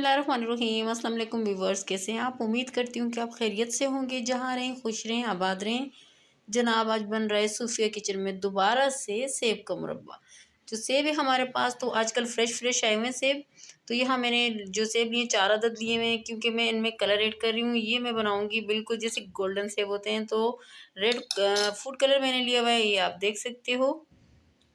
बिस्मिल्लाहिर्रहमानिर्रहीम। अस्सलाम वालेकुम व्यूअर्स, कैसे हैं आप? उम्मीद करती हूँ कि आप खैरियत से होंगे। जहाँ रहें खुश रहें, आबाद रहें। जनाब, आज बन रहा है सूफिया किचन में दोबारा से सेब का मुरब्बा। जो सेब है हमारे पास तो आजकल फ्रेश आए हुए हैं सेब। तो यहाँ मैंने जो सेब लिए 4 अदद लिए हुए हैं, क्योंकि मैं इनमें कलर ऐड कर रही हूँ। ये मैं बनाऊँगी बिल्कुल जैसे गोल्डन सेब होते हैं। तो रेड फूड कलर मैंने लिया हुआ है, ये आप देख सकते हो।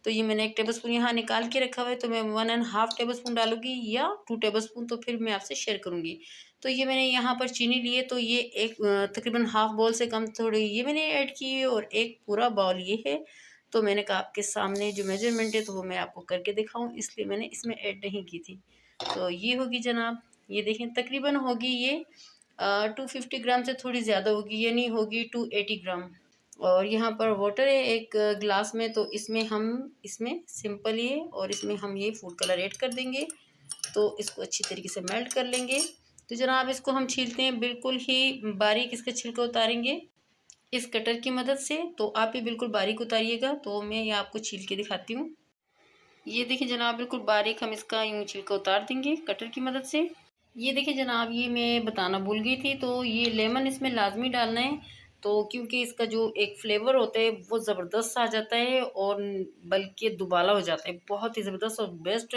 तो ये मैंने 1 टेबलस्पून यहाँ निकाल के रखा हुआ है, तो मैं 1 एंड हाफ टेबलस्पून डालूंगी या 2 टेबलस्पून, तो फिर मैं आपसे शेयर करूंगी। तो ये मैंने यहाँ पर चीनी लिए, तो ये एक तकरीबन हाफ बाउल से कम थोड़ी ये मैंने ऐड की है, और एक पूरा बाउल ये है। तो मैंने कहा आपके सामने जो मेजरमेंट है तो वो मैं आपको करके दिखाऊं, इसलिए मैंने इसमें ऐड नहीं की थी। तो ये होगी जनाब, ये देखें तकरीबन होगी ये 250 ग्राम से थोड़ी ज़्यादा होगी, यानी होगी 280 ग्राम। और यहाँ पर वाटर है एक गिलास में, तो इसमें सिंपल ही है, और इसमें हम ये फूड कलर ऐड कर देंगे। तो इसको अच्छी तरीके से मेल्ट कर लेंगे। तो जनाब, इसको हम छीलते हैं, बिल्कुल ही बारीक इसका छिलका उतारेंगे इस कटर की मदद से। तो आप भी बिल्कुल बारीक उतारिएगा। तो मैं ये आपको छील के दिखाती हूँ। ये देखिए जनाब, बिल्कुल बारीक हम इसका यूँ छिलका उतार देंगे कटर की मदद से। ये देखिए जनाब, ये मैं बताना भूल गई थी, तो ये लेमन इसमें लाजमी डालना है। तो क्योंकि इसका जो एक फ्लेवर होता है वो ज़बरदस्त आ जाता है, और बल्कि दुबाला हो जाता है, बहुत ही ज़बरदस्त और बेस्ट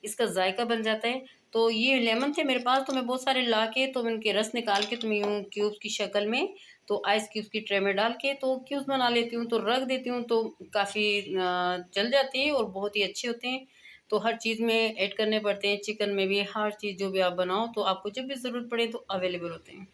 इसका जायका बन जाता है। तो ये लेमन थे मेरे पास, तो मैं बहुत सारे ला के तो उनके रस निकाल के तो मैं यूँ क्यूब्स की शक्ल में, तो आइस क्यूब्स की ट्रे में डाल के तो क्यूब्स बना लेती हूँ, तो रख देती हूँ। तो काफ़ी चल जाती है और बहुत ही अच्छे होते हैं। तो हर चीज़ में ऐड करने पड़ते हैं, चिकन में भी, हर चीज़ जो भी आप बनाओ तो आपको जब भी ज़रूरत पड़े तो अवेलेबल होते हैं।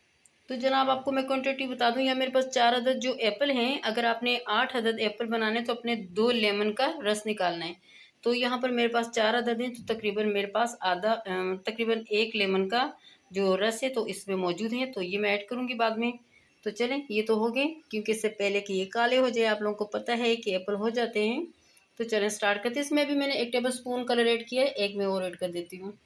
तो जनाब, आपको मैं क्वांटिटी बता दूं, यहाँ मेरे पास 4 अदद जो एप्पल हैं। अगर आपने 8 अदद एप्पल बनाने तो अपने 2 लेमन का रस निकालना है। तो यहाँ पर मेरे पास 4 अदद हैं, तो तकरीबन मेरे पास तकरीबन 1 लेमन का जो रस है तो इसमें मौजूद है। तो ये मैं ऐड करूँगी बाद में। तो चलें, ये तो हो गए, क्योंकि इससे पहले कि ये काले हो जाए, आप लोगों को पता है कि एप्पल हो जाते हैं। तो चलें स्टार्ट करते हैं। इसमें भी मैंने 1 टेबल स्पून कलर ऐड किया है, एक मैं और ऐड कर देती हूँ।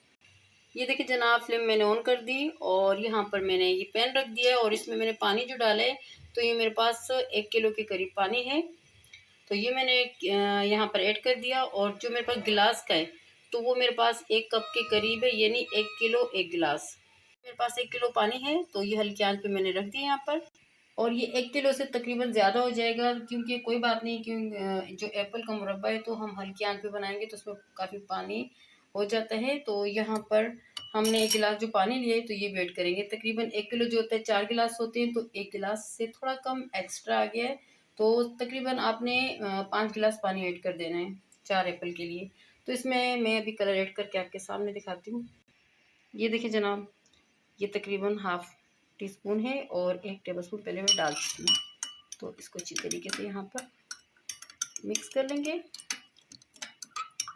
ये देखिए जनाब, फ्लेम मैंने ऑन कर दी, और यहाँ पर मैंने ये पैन रख दिया है, और इसमें मैंने पानी जो डाला है तो ये मेरे पास 1 किलो के करीब पानी है। तो ये मैंने यहाँ पर ऐड कर दिया, और जो मेरे पास गिलास का है तो वो मेरे पास 1 कप के करीब है, यानी 1 किलो 1 गिलास। मेरे पास 1 किलो पानी है, तो ये हल्की आंच पे मैंने रख दिया यहाँ पर। और ये 1 किलो से तकरीबन ज़्यादा हो जाएगा, क्योंकि कोई बात नहीं, क्यों जो एप्पल का मुरब्बा है तो हम हल्की आंच पे बनाएंगे तो उसमें काफ़ी पानी हो जाता है। तो यहाँ पर हमने 1 गिलास जो पानी लिया है तो ये वेट करेंगे। तकरीबन 1 किलो जो होता है 4 गिलास होते हैं, तो 1 गिलास से थोड़ा कम एक्स्ट्रा आ गया है। तो तकरीबन आपने 5 गिलास पानी ऐड कर देना है 4 एप्पल के लिए। तो इसमें मैं अभी कलर ऐड करके आपके सामने दिखाती हूँ। ये देखिए जनाब, ये तकरीबन हाफ टी स्पून है, और 1 टेबल स्पून पहले मैं डाल चुकी हूँ। तो इसको अच्छी तरीके से यहाँ पर मिक्स कर लेंगे।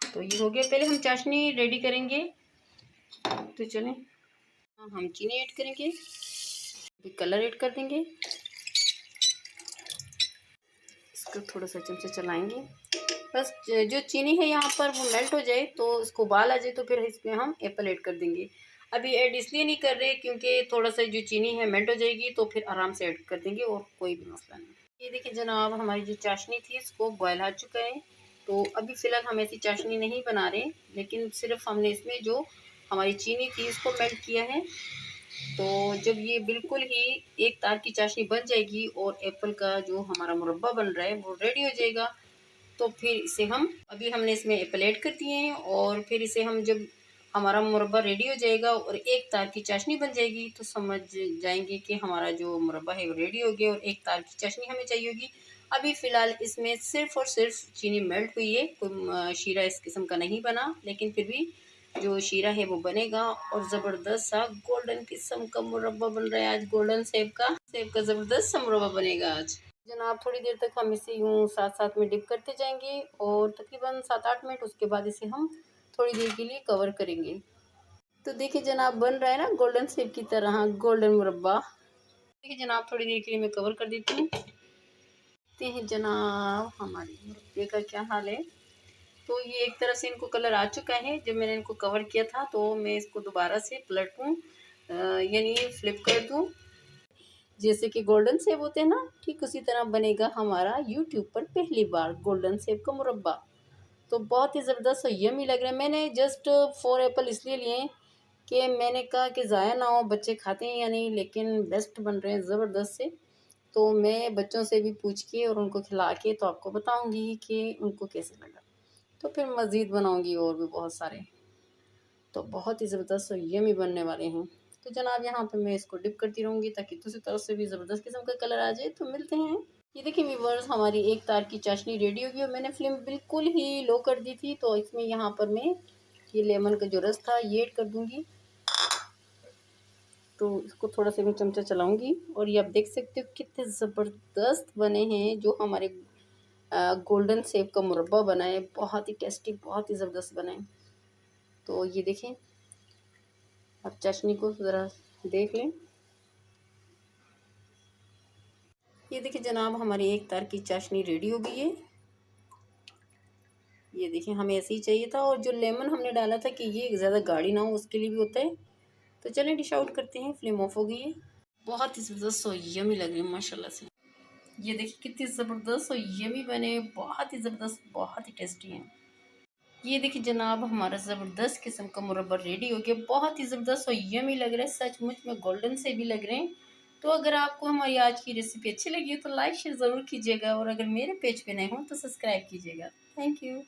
तो ये हो गया। पहले हम चाशनी रेडी करेंगे। तो चलें, हम चीनी ऐड करेंगे, फिर कलर ऐड कर देंगे। इसको थोड़ा सा चमचा चलाएंगे, बस जो चीनी है यहाँ पर वो मेल्ट हो जाए, तो इसको उबाल आ जाए, तो फिर इसमें हम एप्पल ऐड कर देंगे। अभी ऐड इसलिए नहीं कर रहे क्योंकि थोड़ा सा जो चीनी है मेल्ट हो जाएगी, तो फिर आराम से ऐड कर देंगे और कोई भी मसला नहीं। ये देखिए जनाब, हमारी जो चाशनी थी इसको बॉयल आ चुका है। तो अभी फ़िलहाल हम ऐसी चाशनी नहीं बना रहे, लेकिन सिर्फ हमने इसमें जो हमारी चीनी थी इसको मेल्ट किया है। तो जब ये बिल्कुल ही एक तार की चाशनी बन जाएगी और एप्पल का जो हमारा मुरब्बा बन रहा है वो रेडी हो जाएगा, तो फिर इसे हम अभी हमने इसमें एप्पल ऐड कर दिए हैं, और फिर इसे हम जब हमारा मुरब्बा रेडी हो जाएगा और एक तार की चाशनी बन जाएगी तो समझ जाएंगे कि हमारा जो मुरब्बा है वो रेडी हो गया, और एक तार की चाशनी हमें चाहिए होगी। अभी फ़िलहाल इसमें सिर्फ़ और सिर्फ चीनी मेल्ट हुई है, कोई शीरा इस किस्म का नहीं बना, लेकिन फिर भी जो शीरा है वो बनेगा, और ज़बरदस्त सा गोल्डन किस्म का मुरब्बा बन रहा है आज। गोल्डन सेब का ज़बरदस्त सा मुरब्बा बनेगा आज जनाब। थोड़ी देर तक हम इसे यूँ साथ साथ में डिप करते जाएंगे, और तकरीबन 7-8 मिनट उसके बाद इसे हम थोड़ी देर के लिए कवर करेंगे। तो देखिए जनाब, बन रहा है ना गोल्डन सेब की तरह गोल्डन मुरब्बा। देखिए जनाब, थोड़ी देर के लिए मैं कवर कर देती हूँ। देखते हैं जनाब हमारे मुरब्बे का क्या हाल है। तो ये एक तरह से इनको कलर आ चुका है। जब मैंने इनको कवर किया था तो मैं इसको दोबारा से पलटूँ, यानी फ्लिप कर दूँ, जैसे कि गोल्डन सेब होते हैं ना, ठीक उसी तरह बनेगा हमारा यूट्यूब पर पहली बार गोल्डन सेब का मुरब्बा। तो बहुत ही ज़बरदस्त और यम्मी लग रहा है। मैंने जस्ट 4 एप्पल इसलिए लिए हैं कि मैंने कहा कि ज़ाया ना हो, बच्चे खाते हैं या नहीं, लेकिन बेस्ट बन रहे हैं ज़बरदस्त से। तो मैं बच्चों से भी पूछ के और उनको खिला के तो आपको बताऊंगी कि उनको कैसे लगा। तो फिर मज़ीद बनाऊंगी और भी बहुत सारे। तो बहुत ही ज़बरदस्त और यम्मी बनने वाले हैं। तो जनाब यहाँ पे मैं इसको डिप करती रहूँगी ताकि दूसरी तरफ से भी ज़बरदस्त किस्म का कलर आ जाए। तो मिलते हैं। ये देखिए व्यूअर्स, हमारी एक तार की चाशनी रेडी होगी और मैंने फ्लेम बिल्कुल ही लो कर दी थी। तो इसमें यहाँ पर मैं ये लेमन का जो रस था ये ऐड कर दूँगी। तो इसको थोड़ा सा मैं चमचा चलाऊँगी और ये आप देख सकते हो कितने ज़बरदस्त बने हैं जो हमारे गोल्डन सेब का मुरब्बा बना है। बहुत ही टेस्टी, बहुत ही ज़बरदस्त बना है। तो ये देखें, आप चाशनी को ज़रा देख लें। ये देखिए जनाब, हमारी एक तार की चाशनी रेडी हो गई है। ये देखिए, हमें ऐसे ही चाहिए था। और जो लेमन हमने डाला था कि ये ज़्यादा गाढ़ी ना हो, उसके लिए भी होता है। तो चलें डिश आउट करते हैं। फ्लेम ऑफ हो गई है। बहुत ही ज़बरदस्त और यमी लग रही है माशाल्लाह से। ये देखिए कितनी ज़बरदस्त और यमी बने, बहुत ही ज़बरदस्त, बहुत ही टेस्टी हैं। ये देखिए जनाब, हमारा ज़बरदस्त किस्म का मुरब्बा रेडी हो गया। बहुत ही ज़बरदस्त और यमी लग रहा है, सचमुच में गोल्डन से भी लग रहे हैं। तो अगर आपको हमारी आज की रेसिपी अच्छी लगी है तो लाइक शेयर ज़रूर कीजिएगा और अगर मेरे पेज पे नए हों तो सब्सक्राइब कीजिएगा। Thank you.